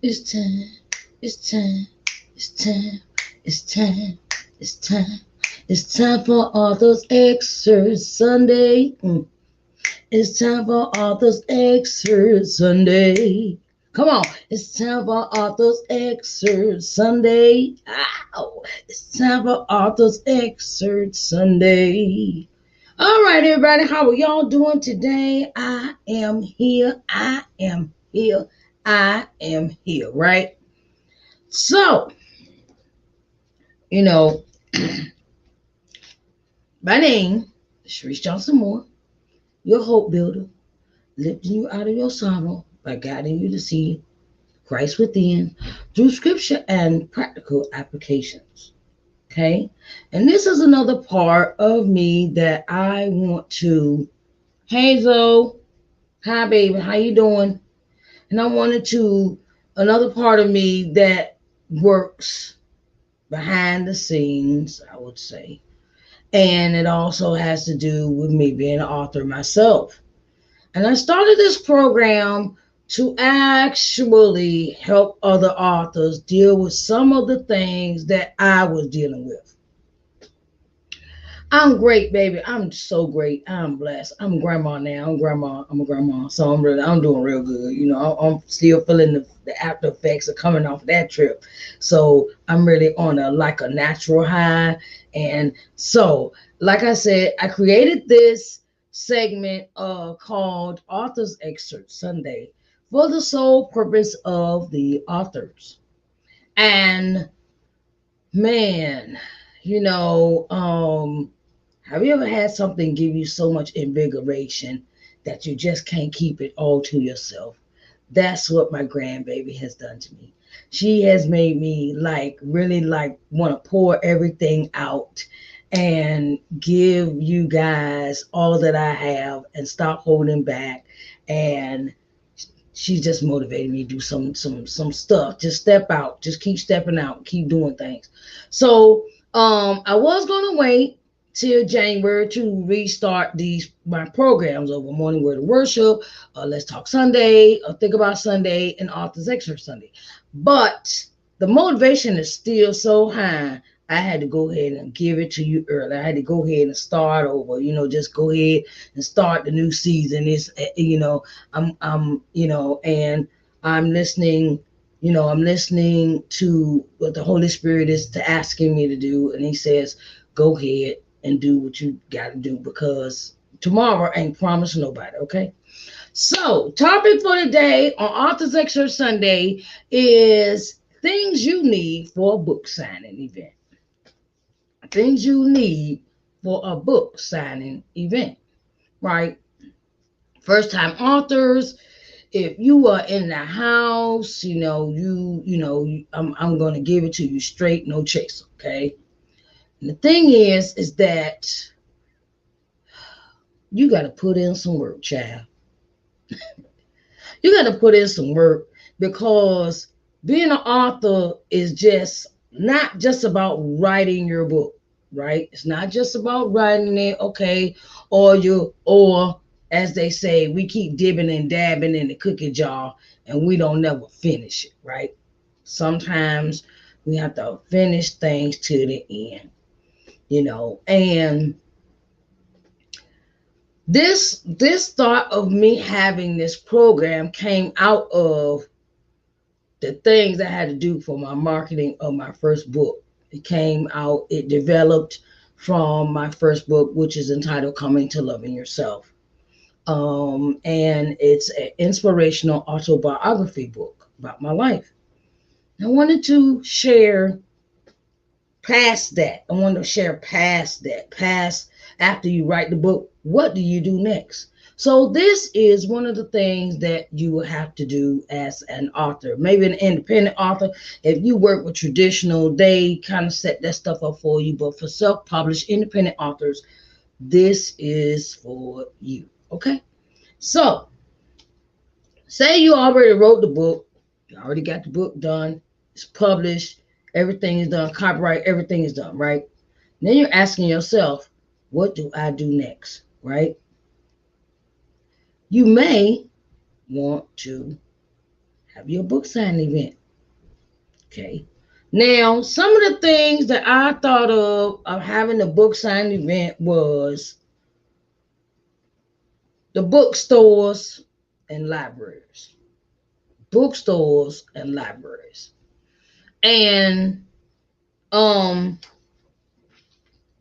It's time. It's time. It's time. It's time. It's time. It's time for Arthur's Excerpt Sunday. It's time for Arthur's Excerpt Sunday. Come on. It's time for Arthur's Excerpt Sunday. Ow. It's time for Arthur's Excerpt Sunday. All right, everybody. How are y'all doing today? I am here. I am here. I am here, right? So, you know, my name is Sharice Johnson Moore, your hope builder, lifting you out of your sorrow by guiding you to see Christ within through scripture and practical applications. Okay? And this is another part of me that I want to, hey Zoe, hi baby, how you doing? And I wanted to, another part of me that works behind the scenes, I would say. And it also has to do with me being an author myself. And I started this program to actually help other authors deal with some of the things that I was dealing with. I'm great, baby. I'm so great. I'm blessed. I'm grandma now. I'm grandma. I'm a grandma. So I'm doing real good. I'm still feeling the after effects of coming off that trip. So I'm really on a natural high. And so, like I said, I created this segment called Author's Excerpt Sunday for the sole purpose of the authors. And man, you know, have you ever had something give you so much invigoration that you just can't keep it all to yourself? That's what my grandbaby has done to me. She has made me really want to pour everything out and give you guys all that I have and stop holding back. And she's just motivated me to do some stuff. Just step out. Just keep stepping out. Keep doing things. So I was gonna wait till January to restart my programs over Morning Word of Worship, Let's Talk Sunday, Think About Sunday, and Author's Excerpt Sunday. But the motivation is still so high. I had to go ahead and give it to you early. I had to go ahead and start over. Just go ahead and start the new season. And I'm listening. I'm listening to what the Holy Spirit is asking me to do, and He says, "Go ahead and do what you got to do because tomorrow ain't promised nobody." Okay. So, topic for today on Author's Excerpt Sunday is things you need for a book signing event. Things you need for a book signing event, right? First time authors, if you are in the house, I'm going to give it to you straight, no chase, okay? And the thing is that you got to put in some work, child. You got to put in some work because being an author is just not just about writing your book, right? It's not just about writing it, okay, or as they say, we keep dipping and dabbing in the cookie jar and we don't never finish it, right? Sometimes we have to finish things to the end, and this thought of me having this program came out of the things I had to do for my marketing of my first book. It developed from my first book, which is entitled Coming to Loving Yourself. And it's an inspirational autobiography book about my life. I wanted to share past that. I wanted to share past that. Past after you write the book, what do you do next? So this is one of the things that you will have to do as an author, maybe an independent author. If you work with traditional, they kind of set that stuff up for you. But for self-published independent authors, this is for you. Okay. So say you already wrote the book, you already got the book done, it's published, everything is done, copyright, everything is done, right? Then you're asking yourself, what do I do next, right? You may want to Have your book signing event. Okay. Now, some of the things that I thought of having a book signing event was the bookstores and libraries. Bookstores and libraries. And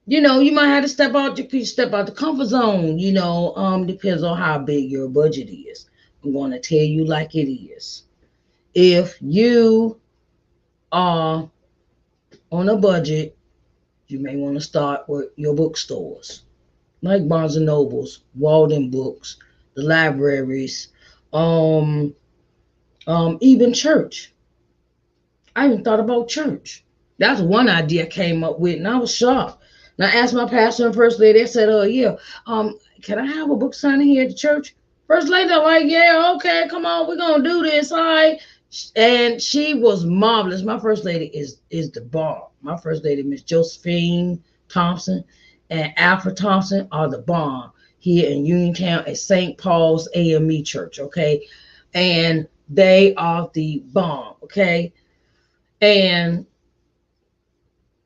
you might have to step out the comfort zone, depends on how big your budget is. I'm going to tell you like it is. If you are on a budget, you may want to start with your bookstores, like Barnes and Nobles, Walden Books, the libraries, um, even church. I even thought about church. That's one idea I came up with, and I was shocked. And I asked my pastor and first lady. They said, yeah, can I have a book signing here at the church?" First lady, I'm like, "Yeah, okay, come on, we're gonna do this, all right." And she was marvelous. My first lady is the bomb. My first lady, Miss Josephine Thompson and Alfred Thompson, are the bomb here in Uniontown at St. Paul's AME Church. Okay, and they are the bomb. Okay, and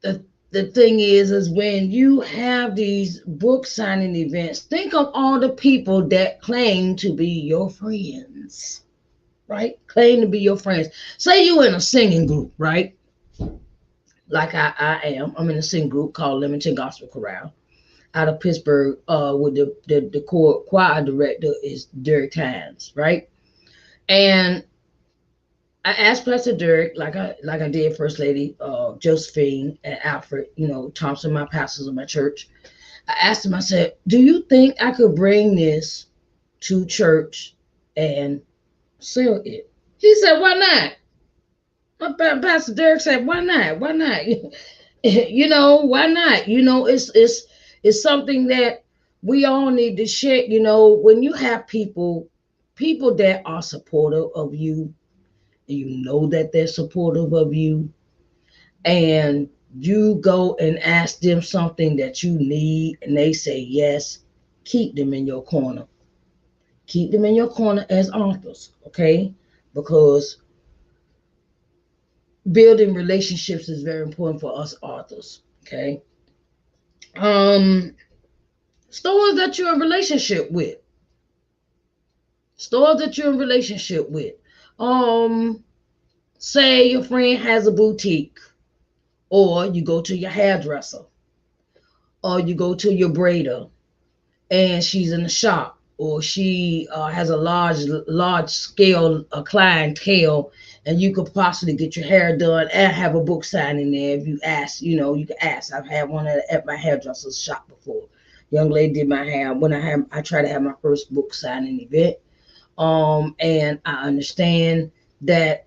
the thing is when you have these book signing events, think of all the people that claim to be your friends, right? Claim to be your friends. Say you in a singing group, right? Like I am. I'm in a singing group called Leamington Gospel Chorale out of Pittsburgh. With the choir director is Derek Tynes, right? And I asked Pastor Derek, like I did First Lady Josephine and Alfred, Thompson, my pastors of my church. I asked him, I said, "Do you think I could bring this to church and sell it?" He said, "Why not?" My Pastor Derek said, "Why not? Why not?" Why not? It's something that we all need to share. When you have people that are supportive of you, you know that they're supportive of you, and you go and ask them something that you need and they say yes, keep them in your corner. Keep them in your corner as authors, okay? Because building relationships is very important for us authors, okay? Um, stores that you're in relationship with. Stores that you're in relationship with. Um, say your friend has a boutique, or you go to your hairdresser, or you go to your braider, and she's in the shop, or she has a large scale clientele, and you could possibly get your hair done and have a book signing there. If you ask, you can ask. I've had one at my hairdresser's shop before. Young lady did my hair when I tried to have my first book signing event. And I understand that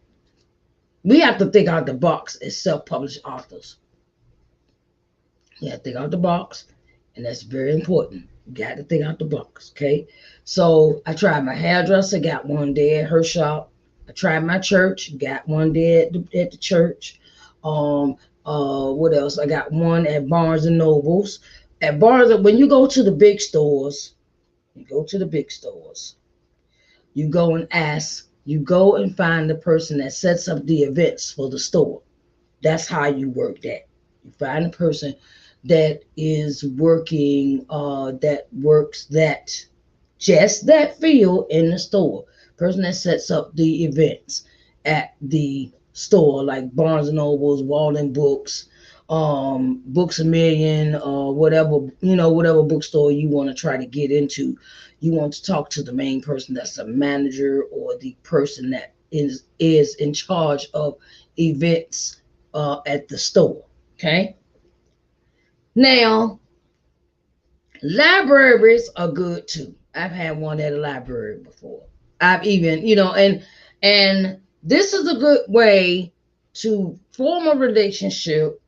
we have to think out the box as self-published authors. You have to think out the box, and that's very important. You got to think out the box, okay? So I tried my hairdresser, got one there at her shop. I tried my church, got one there at the church. What else? I got one at Barnes and Nobles. At Barnes, when you go to the big stores, you go and ask, you go and find the person that sets up the events for the store. That's how you work that. You find a person that is working, that works that field in the store. Person that sets up the events at the store, like Barnes and Nobles, Walden Books, Books a Million, whatever bookstore you want to try to get into. You want to talk to the main person that's a manager, or the person that is in charge of events at the store. Okay. Now, libraries are good too. I've had one at a library before. I've even, and this is a good way to form a relationship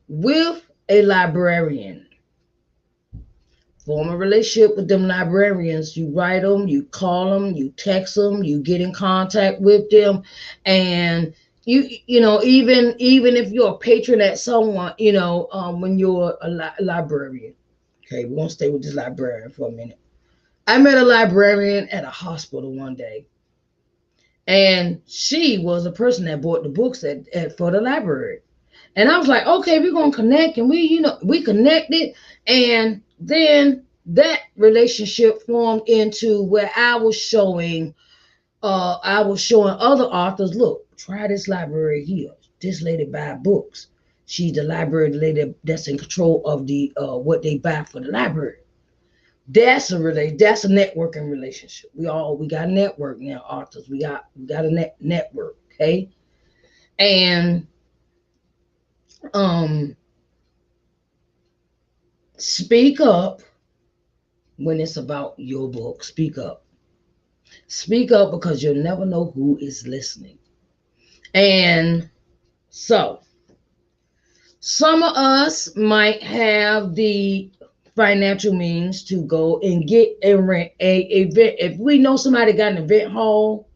with a librarian. Form a relationship with them librarians. You write them, you call them, you text them, you get in contact with them, and even if you're a patron at someone, when you're a librarian. Okay, we won't stay with this librarian for a minute. I met a librarian at a hospital one day, And she was a person that bought the books for the library. And I was like, okay, we're gonna connect, and we connected, and then that relationship formed into where I was showing other authors, look, try this library here. This lady buy books. She's the library lady that's in control of the what they buy for the library. That's a networking relationship. We got a network now, authors. We got a network, okay? And um speak up when it's about your book. Speak up. Speak up because you'll never know who is listening. And so some of us might have the financial means to go and get and rent a event. If we know somebody got an event hall,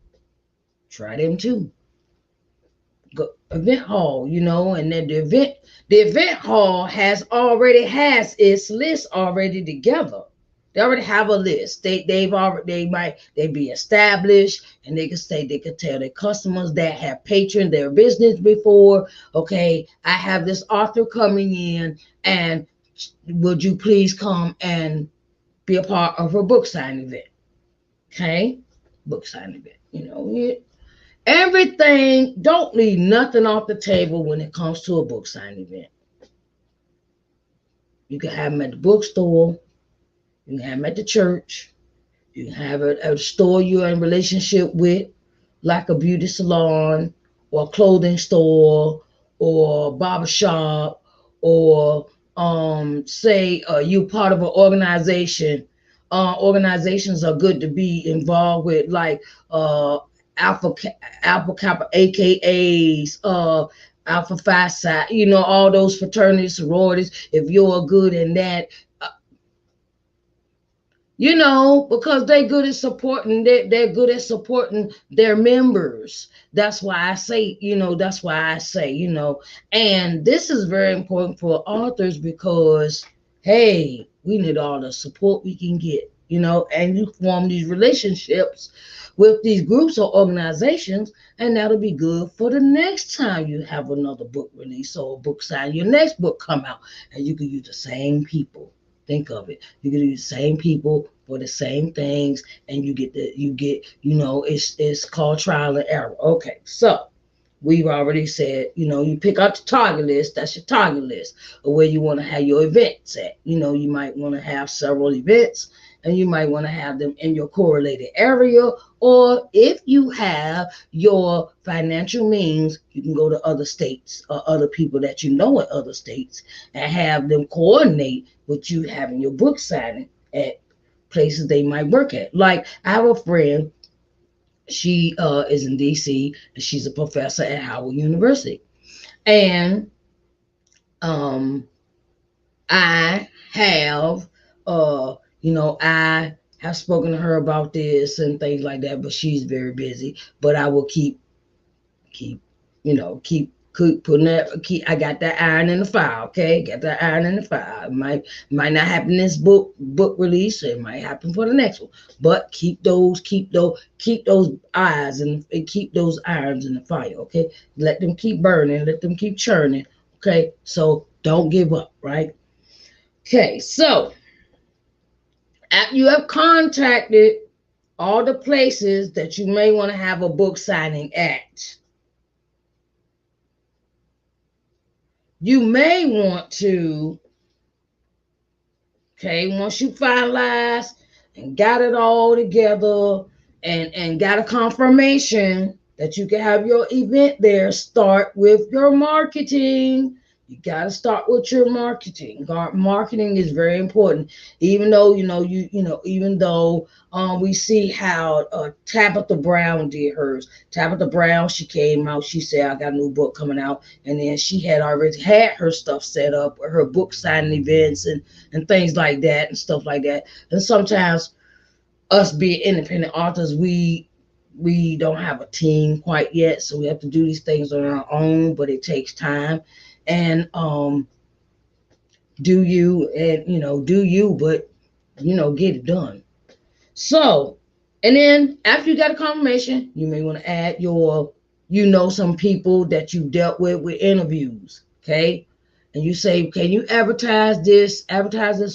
try them too. Go event hall, and then the event hall has its list already together. They already have a list. They be established, and they could tell their customers that have patroned their business before. Okay, I have this author coming in, and would you please come and be a part of her book signing event? Okay, book signing event. Everything, don't leave nothing off the table when it comes to a book signing event. You can have them at the bookstore, you can have them at the church, you can have it at a store you're in relationship with, like a beauty salon or a clothing store or a barber shop, or say you part of an organization. Organizations are good to be involved with, like Alpha Alpha Kappa, AKAs, Alpha Phi Psi, all those fraternities, sororities. If you're good in that, because they're good at supporting their members. That's why I say, and this is very important for authors, because hey, we need all the support we can get, and you form these relationships with these groups or organizations, and that'll be good for the next time you have another book release or a book sign, your next book come out, and you can use the same people. Think of it. You can use the same people for the same things, and it's called trial and error. Okay, so we've already said, you pick out the target list. That's your target list of where you want to have your events at. You might want to have several events, and you might want to have them in your correlated area. Or if you have your financial means, you can go to other states or other people that you know in other states and have them coordinate with you having your book signing at places they might work at. Like, I have a friend, she is in DC, and she's a professor at Howard University. And um, I have, I have spoken to her about this and things like that, but she's very busy. But I will keep, keep putting that. I got that iron in the fire. Okay, got that iron in the fire. It might not happen this book release. It might happen for the next one. But keep those eyes and keep those irons in the fire. Okay, let them keep burning. Let them keep churning. Okay, so don't give up. Right. Okay, so after you have contacted all the places that you may want to have a book signing at, you may want to, okay, once you finalize and got it all together, and got a confirmation that you can have your event there, start with your marketing. You got to start with your marketing. Marketing is very important. Even though we see how Tabitha Brown did hers. Tabitha Brown, she came out. She said, "I got a new book coming out," and then she had already had her stuff set up, her book signing events and things like that and stuff like that. And sometimes us being independent authors, we don't have a team quite yet, so we have to do these things on our own, but it takes time. And do you, but get it done. So And then after you got a confirmation, you may want to add your, some people that you dealt with interviews. Okay. And you say, can you advertise this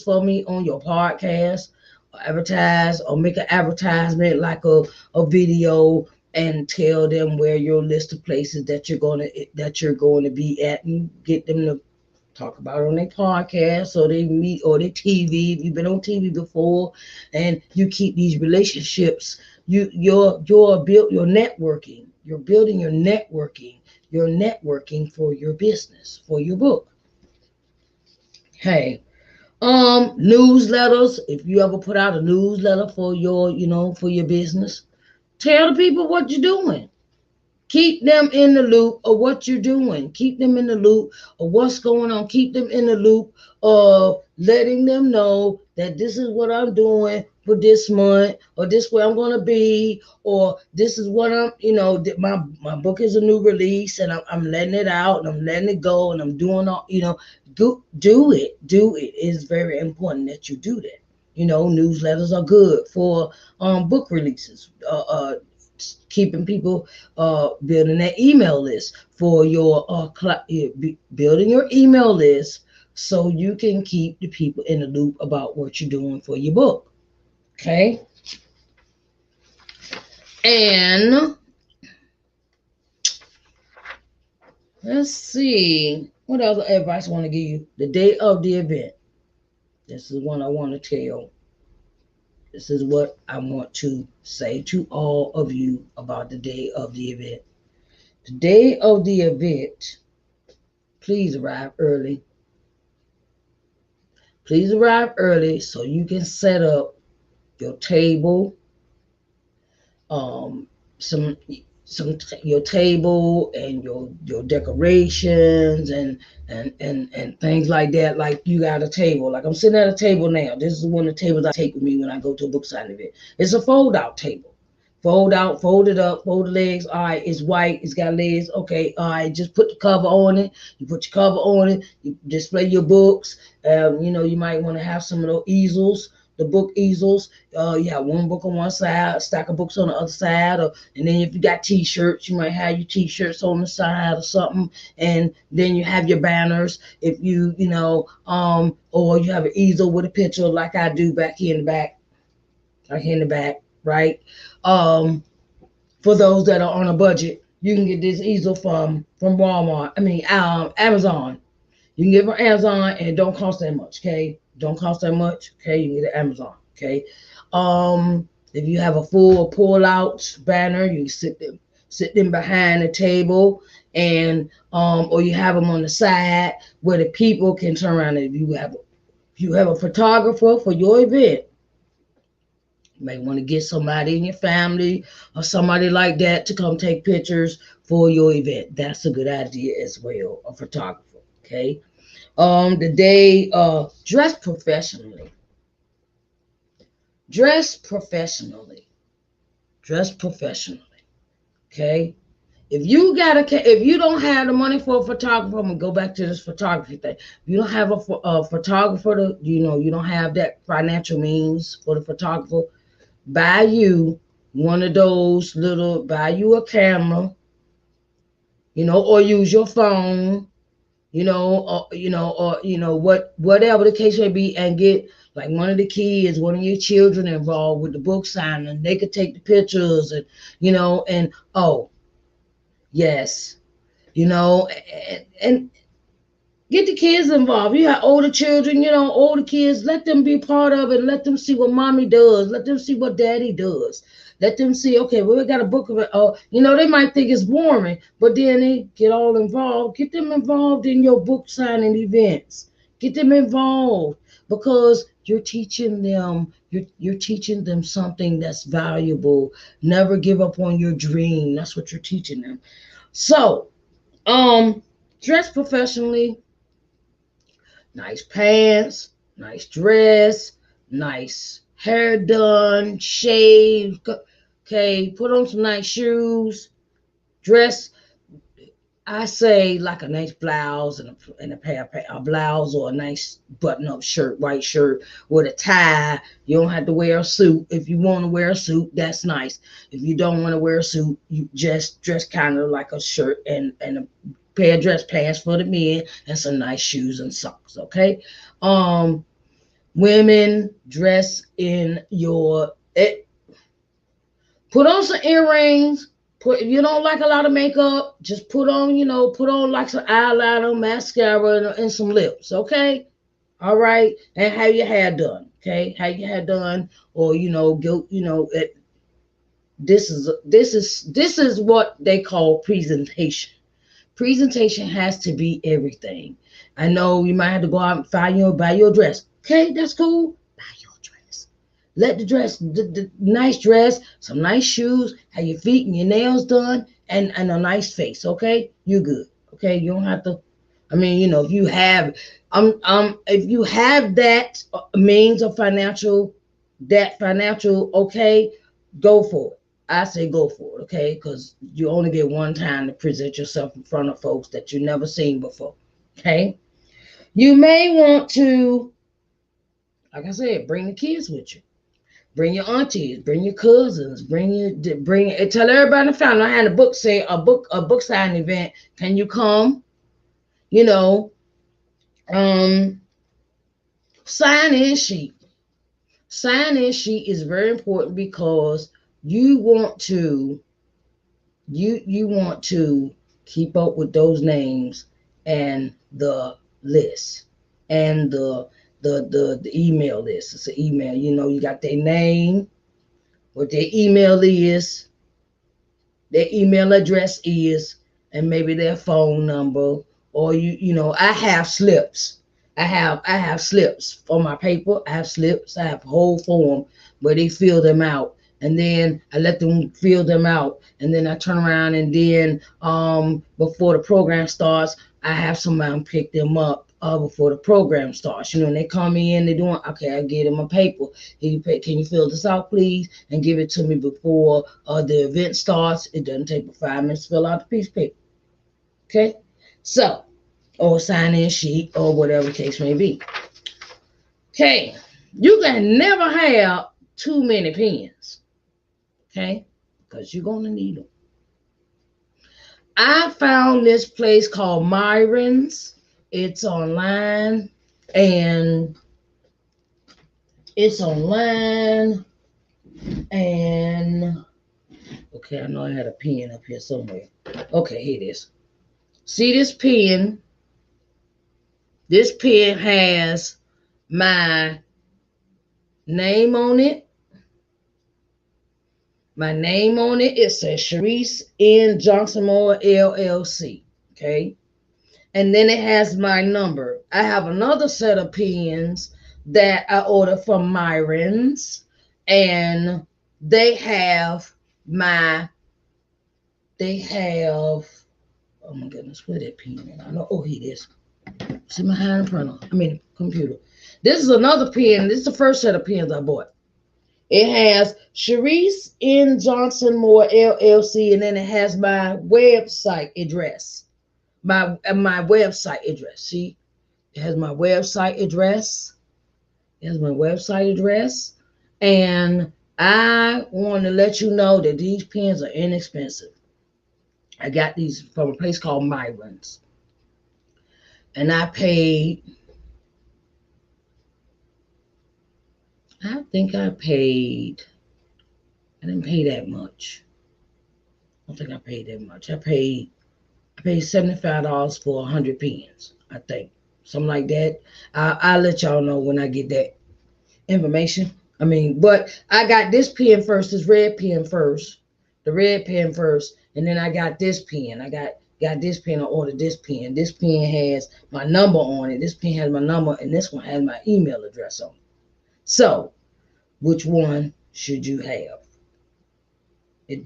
for me on your podcast? Or advertise or make an advertisement like a video, and tell them where your list of places that you're going to be at, and get them to talk about it on their podcast or they meet or their TV. If you've been on TV before, and you keep these relationships, you're built your networking. You're building your networking. You're networking for your business, for your book. Hey, newsletters. If you ever put out a newsletter for your business, tell the people what you're doing. Keep them in the loop of what you're doing. Keep them in the loop of what's going on. Keep them in the loop of letting them know that this is what I'm doing for this month, or this where I'm going to be, or this is what my book is a new release, and I'm letting it out, and I'm letting it go, and I'm doing all, do it. Do it. It's very important that you do that. Newsletters are good for book releases. Keeping people, building that email list for your building your email list, so you can keep the people in the loop about what you're doing for your book. Okay. And let's see what other advice I want to give you. The day of the event, this is one I want to tell. This is what I want to say to all of you about the day of the event. The day of the event, please arrive early. Please arrive early so you can set up your table, um, some your table and your decorations and things like that. Like you got a table. Like I'm sitting at a table now. This is one of the tables I take with me when I go to a book signing event. It's a fold out table. Fold out, fold it up, fold the legs. All right, it's white, it's got legs. Okay, all right, just put the cover on it. You put your cover on it, you display your books. You might want to have some of those easels, the book easels. You have one book on one side, a stack of books on the other side, and then if you got t-shirts, you might have your t-shirts on the side or something. And then you have your banners. If or you have an easel with a picture like I do back here in the back, right? Um, for those that are on a budget, you can get this easel from Walmart. I mean, Amazon. You can get it from Amazon, and it don't cost that much. Okay, don't cost that much. Okay, you can get it Amazon. Okay, if you have a full pull out banner, you sit them behind the table, and or you have them on the side where the people can turn around. If you have a photographer for your event, you may want to get somebody in your family or somebody like that to come take pictures for your event. That's a good idea as well, a photographer. Okay. The day, dress professionally. Dress professionally. Dress professionally. Okay. If you don't have the money for a photographer, I'm gonna go back to this photography thing. If you don't have a photographer, you don't have that financial means for the photographer, buy you buy you a camera, or use your phone, whatever the case may be, and get like one of the kids, one of your children involved with the book signing, and they could take the pictures, and oh yes, and get the kids involved. You have older children, older kids. Let them be part of it. Let them see what mommy does. Let them see what daddy does. Let them see, okay, well, we got a book of it. They might think it's boring, but then they get all involved. Get them involved in your book signing events. Get them involved, because you're teaching them. You're teaching them something that's valuable. Never give up on your dream. That's what you're teaching them. So, dress professionally. Nice pants, nice dress, nice hair done, shaved. Okay, put on some nice shoes. Dress. I say like a nice blouse and a pair of a blouse or a nice button-up shirt, white shirt with a tie. You don't have to wear a suit. If you want to wear a suit, that's nice. If you don't want to wear a suit, you just dress kind of like a shirt and a pair of dress pants for the men and some nice shoes and socks. Okay. Um, Women dress in your put on some earrings. Put if you don't like a lot of makeup, just put on, put on like some eyeliner, mascara, and some lips. Okay, all right, and have your hair done. Okay, have your hair done, or go. This is what they call presentation. Presentation has to be everything. I know you might have to go out and buy your dress. Okay, that's cool. Buy your dress. Let the dress, the nice dress, some nice shoes, have your feet and your nails done, and a nice face. Okay, you're good. Okay, you don't have to. I mean, if you have that means of financial, okay, go for it. I say go for it, okay? Because you only get one time to present yourself in front of folks that you never seen before, okay? You may want to, like I said, bring the kids with you. Bring your aunties, bring your cousins, tell everybody in the family. I had a book signing event. Can you come? You know, um, sign in sheet. Sign in sheet is very important because you want to you want to keep up with those names and the list and the email list. It's an email. You got their name, what their email is, their email address is, and maybe their phone number. Or I have slips. I have slips for my paper. I have slips. I have a whole form where they fill them out, and then I let them fill them out, and then I turn around, and then before the program starts, I have somebody pick them up before the program starts. And they come in, they're doing okay. I give them a paper. Can you fill this out, please, and give it to me before the event starts? It doesn't take but 5 minutes to fill out the piece of paper. Okay, so or sign in sheet or whatever the case may be. Okay, you can never have too many pens. Okay, because you're gonna need them. I found this place called Myron's. It's online and okay, I know I had a pen up here somewhere. Okay, here it is. See this pen? This pen has my name on it. My name on it. It says Sharice N. Johnson Moore LLC. Okay. And then it has my number. I have another set of pens that I ordered from Myron's, and they have oh my goodness, where that pen? I know. Oh, here it is. See my hand printer. Computer. This is another pen. This is the first set of pens I bought. It has Sharice N. Johnson Moore LLC, and then it has my website address. My website address. See, it has my website address. And I want to let you know that these pens are inexpensive. I got these from a place called Myron's, and I paid. I think I didn't pay that much. I don't think I paid that much. I paid $75 for 100 pens, I think. Something like that. I'll let y'all know when I get that information. But I got this pen first, this red pen first. The red pen first. And then I got this pen. I got this pen. I ordered this pen. This pen has my number on it. This pen has my number, and this one has my email address on it. So, which one should you have? It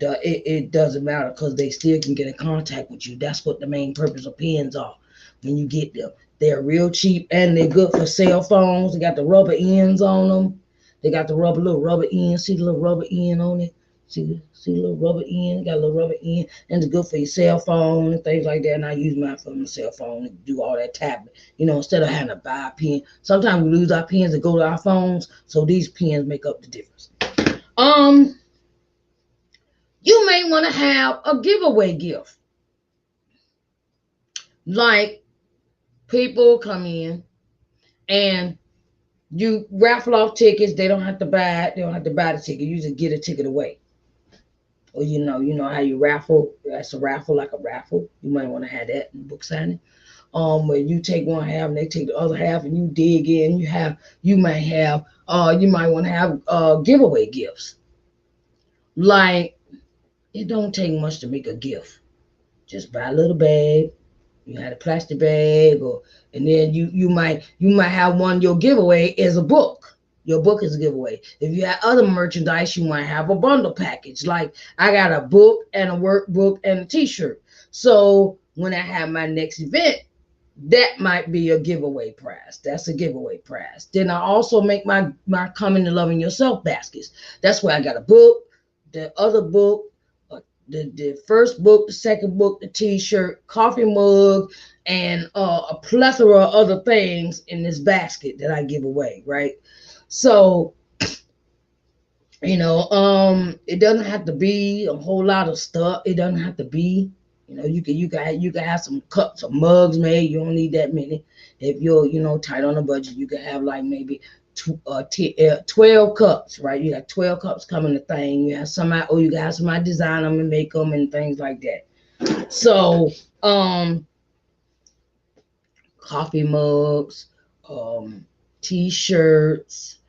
doesn't matter because they still can get in contact with you. That's what the main purpose of pens are. When you get them, they're real cheap and they're good for cell phones. They got the rubber ends on them. They got the little rubber end. See the little rubber end on it? See a little rubber end, got a little rubber end, and it's good for your cell phone and things like that. And I use mine for my cell phone to do all that tapping. Instead of having to buy a pen. Sometimes we lose our pens and go to our phones, so these pens make up the difference. You may want to have a giveaway gift. Like people come in and you raffle off tickets. They don't have to buy it. They don't have to buy the ticket. You just get a ticket away. Or you know how you raffle. That's a raffle, like a raffle. You might want to have that in book signing. Where you take one half and they take the other half, and you dig in. You might want to have giveaway gifts. Like it don't take much to make a gift. Just buy a little bag. You had a plastic bag, and then you might have one. Your giveaway is a book. Your book is a giveaway. If you have other merchandise, you might have a bundle package. Like I got a book and a workbook and a T-shirt. So when I have my next event, that might be a giveaway prize. That's a giveaway prize. Then I also make my Coming to Loving Yourself baskets. That's where I got a book, the other book, the first book, the second book, the T-shirt, coffee mug, and a plethora of other things in this basket that I give away, right? So, it doesn't have to be a whole lot of stuff. It doesn't have to be, you can have some cups or mugs made. You don't need that many. If you're tight on a budget, you can have like maybe 12 cups, right? You got 12 cups coming to thing. You have you got somebody design them and make them and things like that. So, coffee mugs, T-shirts,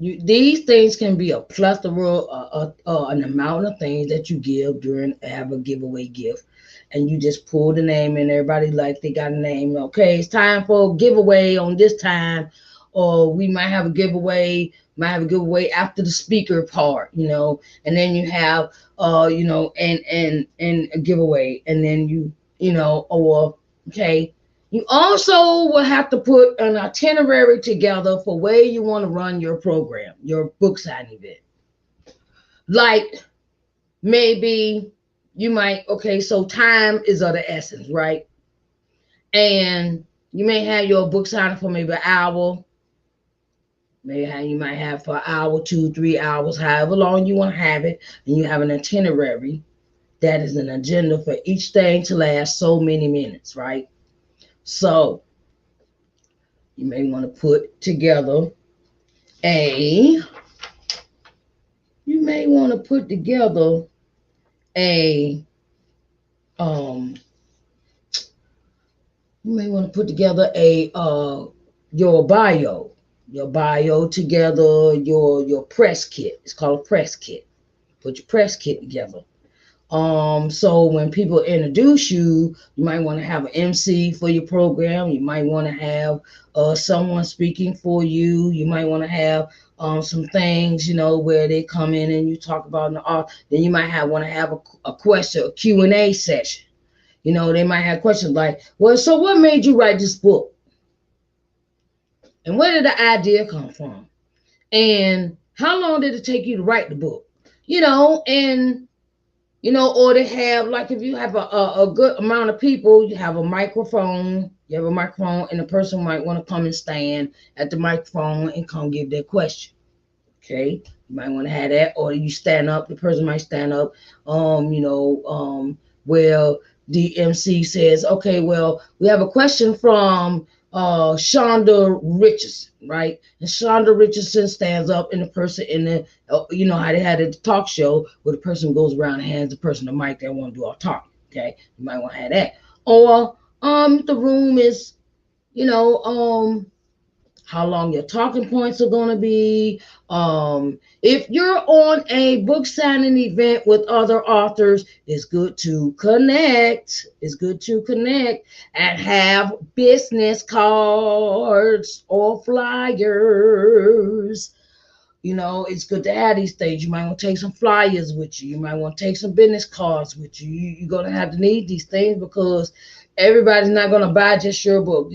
these things can be a plethora, an amount of things that you give during have a giveaway gift. And you just pull the name and everybody like they got a name. Okay, it's time for a giveaway on this time. Or we might have a giveaway after the speaker part, and then you have and a giveaway, and then okay. You also will have to put an itinerary together for where you want to run your program, your book signing event. Like maybe you might, so time is of the essence, right? And you may have your book signing for maybe an hour. Maybe you might have for an hour, 2, 3 hours, however long you want to have it. And you have an itinerary that is an agenda for each thing to last so many minutes, right? So you may want to put together a your bio together, your press kit. It's called a press kit. Put your press kit together. So when people introduce you, you might want to have an MC for your program. You might want to have someone speaking for you. You might want to have some things, where they come in and you talk about the art. Then you might want to have a question, a Q&A session. They might have questions like, well, so what made you write this book? And where did the idea come from? And how long did it take you to write the book? Or they have, like, if you have a good amount of people, you have a microphone. And the person might want to come and stand at the microphone and come give their question. Okay, you might want to have that, or you stand up. The person might stand up. Well, the MC says, okay, well, we have a question from Shonda Richardson, right? And Shonda Richardson stands up, and the person in the, how they had a talk show where the person goes around and hands the person the mic. They want to do all talk. Okay, you might want to have that. Or the room is, how long your talking points are going to be. If you're on a book signing event with other authors, it's good to connect. And have business cards or flyers. You know, it's good to have these things. You might want to take some flyers with you. You might want to take some business cards with you. You're going to have to need these things because everybody's not going to buy just your book.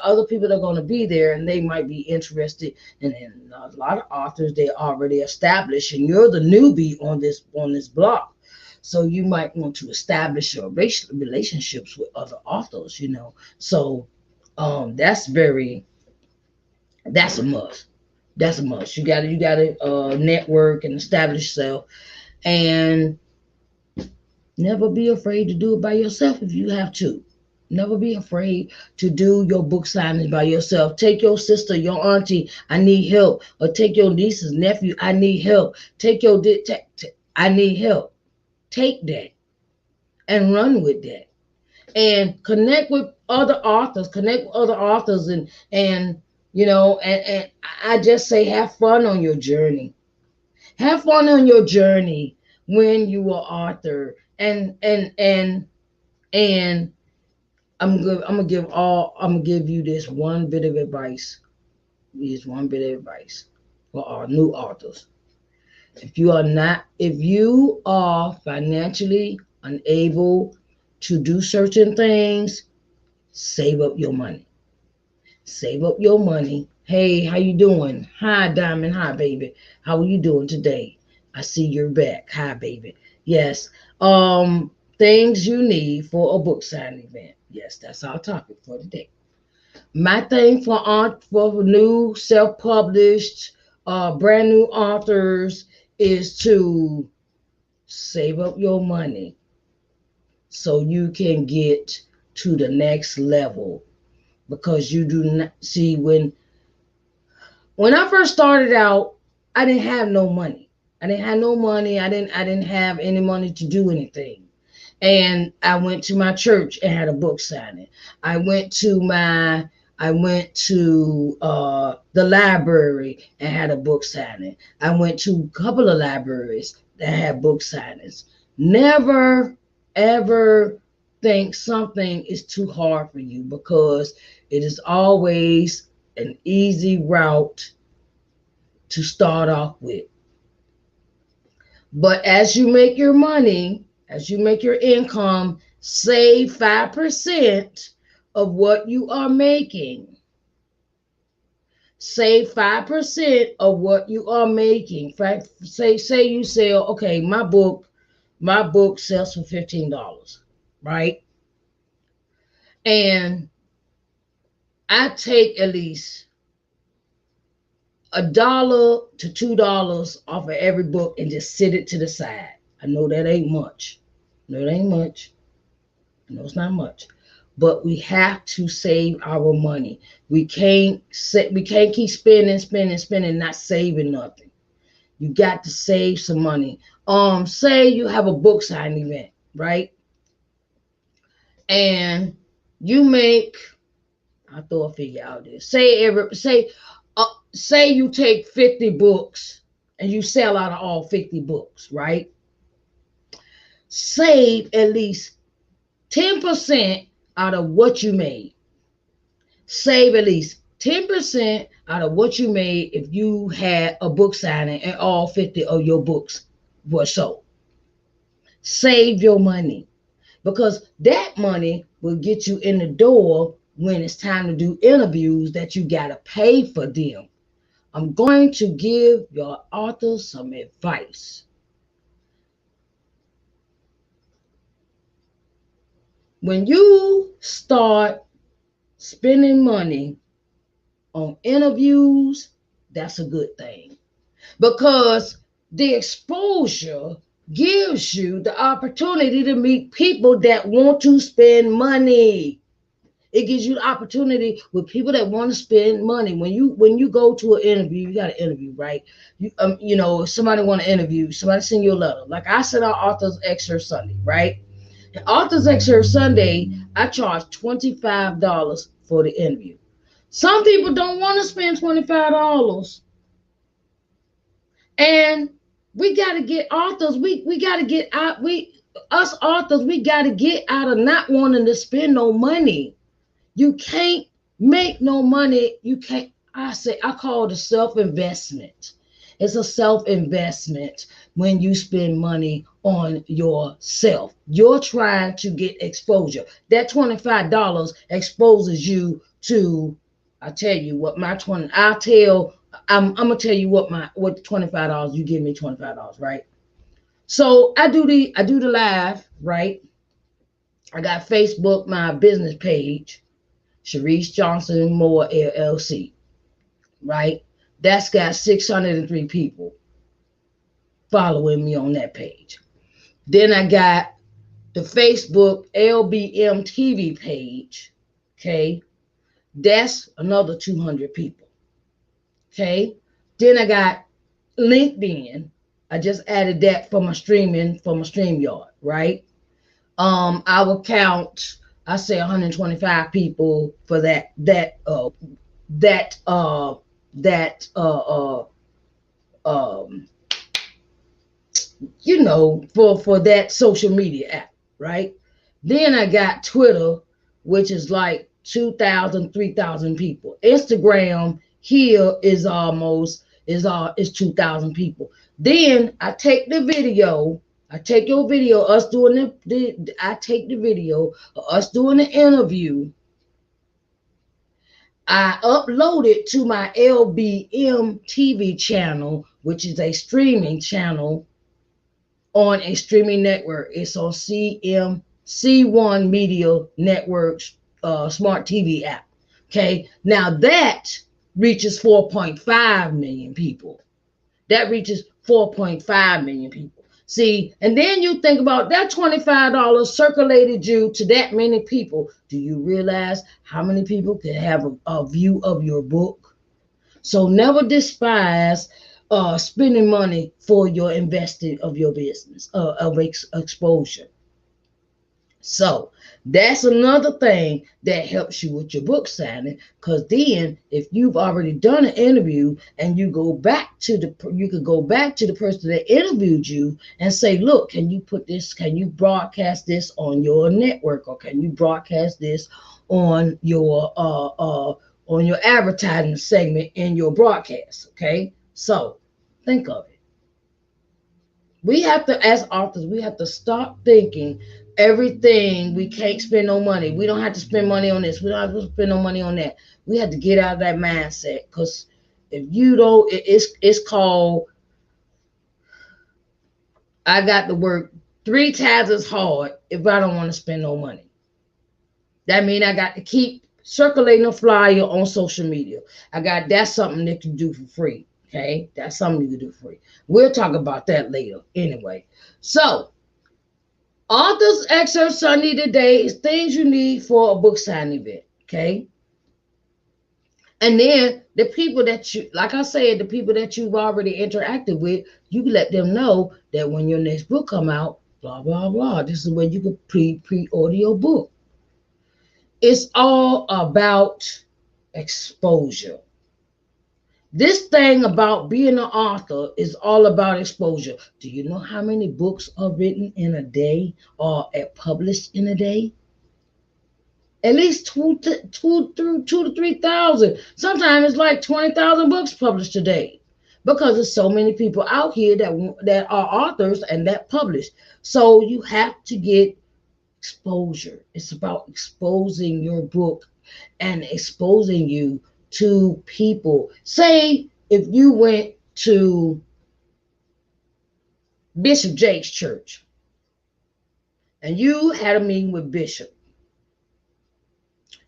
Other people are going to be there and they might be interested. And a lot of authors, they already established, and you're the newbie on this block. So you might want to establish your relationships with other authors, you know. So that's that's a must. That's a must. You gotta network and establish yourself, and never be afraid to do it by yourself if you have to. Never be afraid to do your book signings by yourself. Take your sister, your auntie, I need help, or take your niece's nephew, I need help. Take your I need help. Take that and run with that, and connect with other authors, and and I just say have fun on your journey. Have fun on your journey when you are author. And I'm gonna give you this one bit of advice. This one bit of advice for our new authors. If you are financially unable to do certain things, save up your money. Save up your money. Hey, how you doing? Hi, Diamond. Hi, baby. How are you doing today? I see you're back. Hi, baby. Yes. Things you need for a book signing event. Yes, that's our topic for today. My thing for new self-published, brand new authors is to save up your money so you can get to the next level, because you do not see when I first started out, I didn't have no money. I didn't have no money. I didn't have any money to do anything. And I went to my church and had a book signing. I went to my I went to the library and had a book signing. I went to a couple of libraries that had book signings. Never ever think something is too hard for you, because it is always an easy route to start off with. But as you make your money, as you make your income, save 5% of what you are making. Save 5% of what you are making. Say you sell, okay, my book sells for $15, right? And I take at least $1 to $2 off of every book and just sit it to the side. I know that ain't much. No, it ain't much. I know it's not much. But we have to save our money. We can't keep spending, not saving nothing. You got to save some money. Say you have a book signing event, right? And you make, I'll throw a figure out there. Say you take 50 books and you sell out of all 50 books, right? Save at least 10% out of what you made. Save at least 10% out of what you made if you had a book signing and all 50 of your books were sold. Save your money, because that money will get you in the door when it's time to do interviews that you got to pay for them. I'm going to give your authors some advice. When you start spending money on interviews, that's a good thing, because the exposure gives you the opportunity to meet people that want to spend money. It gives you the opportunity with people that want to spend money. When you go to an interview, you got an interview, right? If somebody want to interview, somebody send you a letter. Like I sent out Authors Excerpt Sunday, right? And Authors Excerpt Sunday, I charge $25 for the interview. Some people don't want to spend $25. And we got to get authors. We got to get out. Us authors, we got to get out of not wanting to spend no money. You can't make no money. You can't. I call it a self investment. It's a self-investment when you spend money on yourself. You're trying to get exposure. That $25 exposes you to, I tell you what my 20, I'll tell, I'm gonna tell you what $25, you give me $25, right? So I do the live, right? I got Facebook, my business page, Sharice Johnson Moore LLC, right? That's got 603 people following me on that page. Then I got the Facebook LBM TV page, okay? That's another 200 people, okay? Then I got LinkedIn. I just added that for my streaming, for my StreamYard, right? I will count, I say 125 people for that that um for that social media app, right? Then I got Twitter, which is like 2,000, 3,000 people. Instagram here is 2,000 people. Then I take the video, I take your video, us doing I take the video of us doing the interview. I upload it to my LBM TV channel, which is a streaming channel on a streaming network. It's on C1 Media Networks smart TV app. Okay, now that reaches 4.5 million people. That reaches 4.5 million people. See, and then you think about that $25 circulated you to that many people. Do you realize how many people can have a view of your book? So never despise spending money for your investing of your business, of exposure. So that's another thing that helps you with your book signing. Because then, if you've already done an interview and you could go back to the person that interviewed you and say, look, can you broadcast this on your network, or can you broadcast this on your advertising segment in your broadcast? Okay, so think of it. We have to, as authors, we have to stop thinking everything we can't spend no money. We don't have to spend money on this. We don't have to spend no money on that. We have to get out of that mindset, because if you don't, it's called, I got to work 3 times as hard if I don't want to spend no money. That means I got to keep circulating a flyer on social media. That's something that you do for free. Okay, that's something you can do for free. We'll talk about that later. Anyway, so Authors Excerpt Sunday today is things you need for a book signing event. Okay, and then the people that you, like I said, the people that you've already interacted with, you can let them know that when your next book come out, blah blah blah. This is where you can pre-order your book. It's all about exposure. This thing about being an author is all about exposure. Do you know how many books are written in a day or published in a day? At least 2 to 3,000. Sometimes it's like 20,000 books published a day, because there's so many people out here that are authors and that publish. So you have to get exposure. It's about exposing your book and exposing you to people. Say if you went to Bishop Jake's church and you had a meeting with Bishop,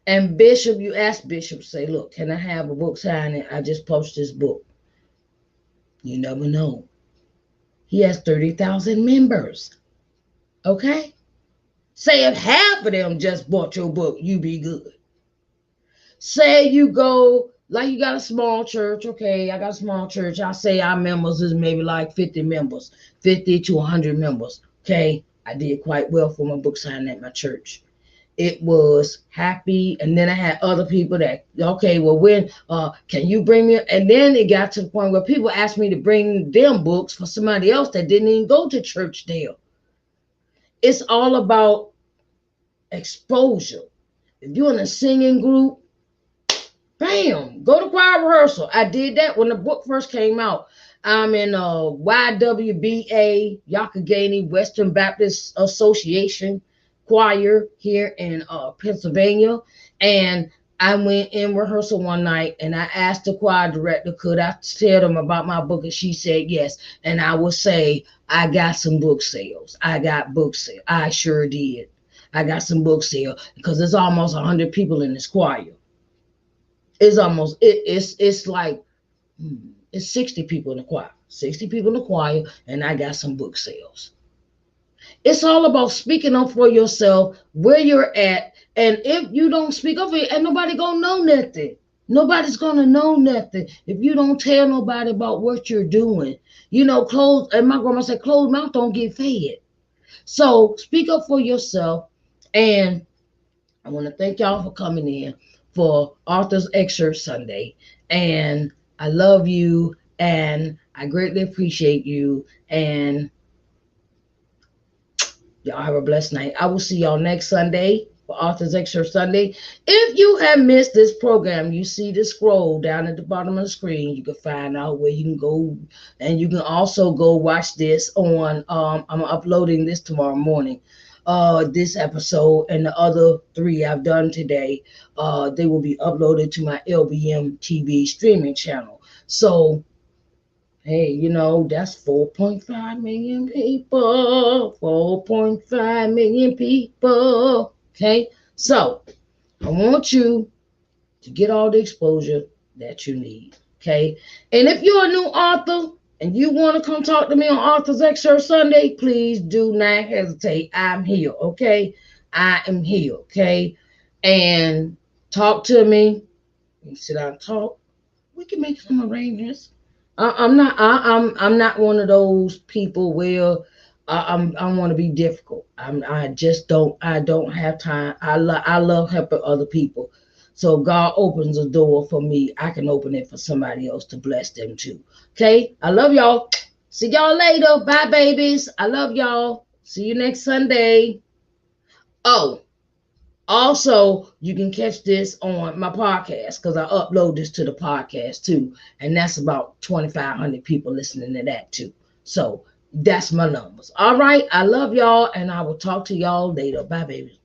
and Bishop, you asked Bishop, say, look, can I have a book signing? I just published this book. You never know. He has 30,000 members. Okay? Say if half of them just bought your book, you be good. Say you go, like you got a small church. Okay, I got a small church. I say our members is maybe like 50 members, 50 to 100 members. Okay, I did quite well for my book signing at my church. It was happy. And then I had other people that, okay, well, when can you bring me? And then it got to the point where people asked me to bring them books for somebody else that didn't even go to church there. It's all about exposure. If you're in a singing group, bam, go to choir rehearsal. I did that when the book first came out. I'm in YWBA, Yakagani Western Baptist Association choir here in Pennsylvania. And I went in rehearsal one night and I asked the choir director, could I tell them about my book? And she said yes. And I would say, I got some book sales. I got book sales. I sure did. I got some book sales because there's almost 100 people in this choir. It's like it's 60 people in the choir. 60 people in the choir, and I got some book sales. It's all about speaking up for yourself, where you're at. And if you don't speak up for it, ain't nobody gonna know nothing. Nobody's gonna know nothing if you don't tell nobody about what you're doing. Closed, and my grandma said, closed mouth don't get fed. So speak up for yourself. And I want to thank y'all for coming in for Arthur's Excerpt Sunday. And I love you and I greatly appreciate you. And y'all have a blessed night. I will see y'all next Sunday for Arthur's Excerpt Sunday. If you have missed this program, you see the scroll down at the bottom of the screen. You can find out where you can go. And you can also go watch this on, I'm uploading this tomorrow morning. This episode and the other 3 I've done today, they will be uploaded to my LBM TV streaming channel. So, hey, that's 4.5 million people. 4.5 million people. Okay, so I want you to get all the exposure that you need. Okay, and if you're a new author and you want to come talk to me on Arthur's Excerpt Sunday, please do not hesitate. I'm here, okay? I am here, okay? And talk to me. You sit down and talk. We can make some arrangements. I'm not one of those people where I want to be difficult. I don't have time. I love helping other people. So God opens a door for me. I can open it for somebody else to bless them too. Okay? I love y'all. See y'all later. Bye, babies. I love y'all. See you next Sunday. Oh, also, you can catch this on my podcast because I upload this to the podcast too. And that's about 2,500 people listening to that too. So that's my numbers. All right. I love y'all and I will talk to y'all later. Bye, baby.